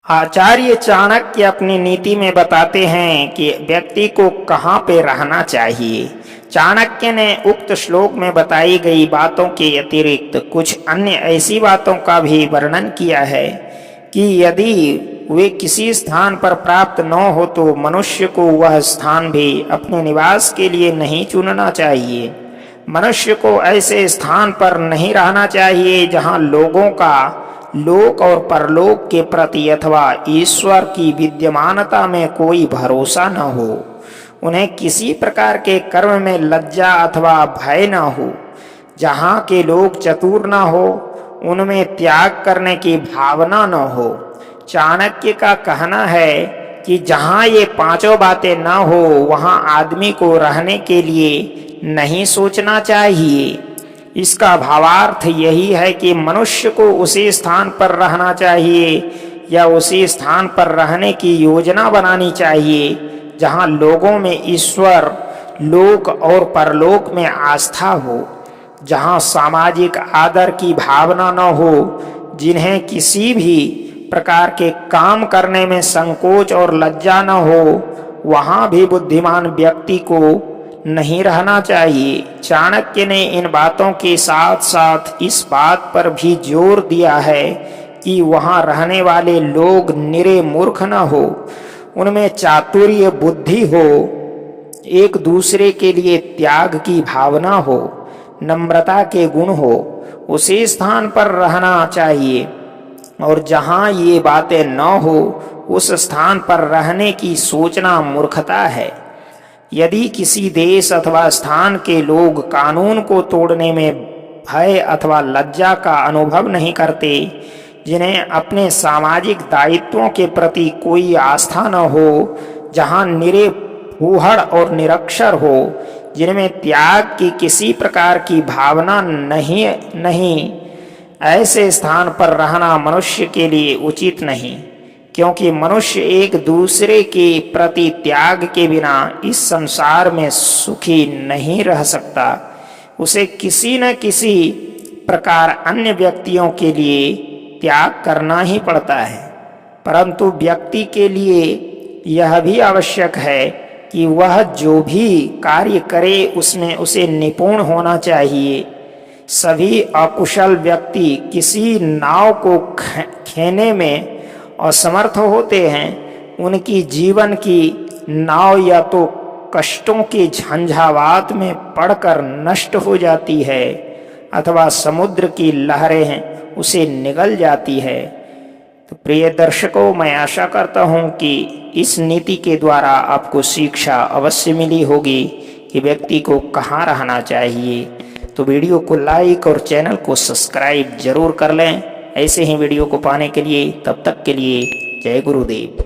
आचार्य चाणक्य अपनी नीति में बताते हैं कि व्यक्ति को कहाँ पे रहना चाहिए। चाणक्य ने उक्त श्लोक में बताई गई बातों के अतिरिक्त कुछ अन्य ऐसी बातों का भी वर्णन किया है कि यदि वे किसी स्थान पर प्राप्त न हो तो मनुष्य को वह स्थान भी अपने निवास के लिए नहीं चुनना चाहिए। मनुष्य को ऐसे स्थान पर नहीं रहना चाहिए जहाँ लोगों का लोक और परलोक के प्रति अथवा ईश्वर की विद्यमानता में कोई भरोसा न हो, उन्हें किसी प्रकार के कर्म में लज्जा अथवा भय न हो, जहाँ के लोग चतुर न हो, उनमें त्याग करने की भावना न हो। चाणक्य का कहना है कि जहाँ ये पांचों बातें न हो वहाँ आदमी को रहने के लिए नहीं सोचना चाहिए। इसका भावार्थ यही है कि मनुष्य को उसी स्थान पर रहना चाहिए या उसी स्थान पर रहने की योजना बनानी चाहिए जहाँ लोगों में ईश्वर, लोक और परलोक में आस्था हो, जहाँ सामाजिक आदर की भावना न हो, जिन्हें किसी भी प्रकार के काम करने में संकोच और लज्जा न हो, वहाँ भी बुद्धिमान व्यक्ति को नहीं रहना चाहिए। चाणक्य ने इन बातों के साथ साथ इस बात पर भी जोर दिया है कि वहाँ रहने वाले लोग निरे मूर्ख न हो, उनमें चातुर्य बुद्धि हो, एक दूसरे के लिए त्याग की भावना हो, नम्रता के गुण हो, उसी स्थान पर रहना चाहिए। और जहाँ ये बातें न हो उस स्थान पर रहने की सोचना मूर्खता है। यदि किसी देश अथवा स्थान के लोग कानून को तोड़ने में भय अथवा लज्जा का अनुभव नहीं करते, जिन्हें अपने सामाजिक दायित्वों के प्रति कोई आस्था न हो, जहाँ निरे फूहड़ और निरक्षर हो, जिनमें त्याग की किसी प्रकार की भावना नहीं, ऐसे स्थान पर रहना मनुष्य के लिए उचित नहीं, क्योंकि मनुष्य एक दूसरे के प्रति त्याग के बिना इस संसार में सुखी नहीं रह सकता। उसे किसी न किसी प्रकार अन्य व्यक्तियों के लिए त्याग करना ही पड़ता है। परंतु व्यक्ति के लिए यह भी आवश्यक है कि वह जो भी कार्य करे उसमें उसे निपुण होना चाहिए। सभी अकुशल व्यक्ति किसी नाव को खेने में असमर्थ होते हैं। उनकी जीवन की नाव या तो कष्टों के झंझावात में पड़कर नष्ट हो जाती है अथवा समुद्र की लहरें उसे निगल जाती है। तो प्रिय दर्शकों, मैं आशा करता हूँ कि इस नीति के द्वारा आपको शिक्षा अवश्य मिली होगी कि व्यक्ति को कहाँ रहना चाहिए। तो वीडियो को लाइक और चैनल को सब्सक्राइब जरूर कर लें ऐसे ही वीडियो को पाने के लिए। तब तक के लिए जय गुरुदेव।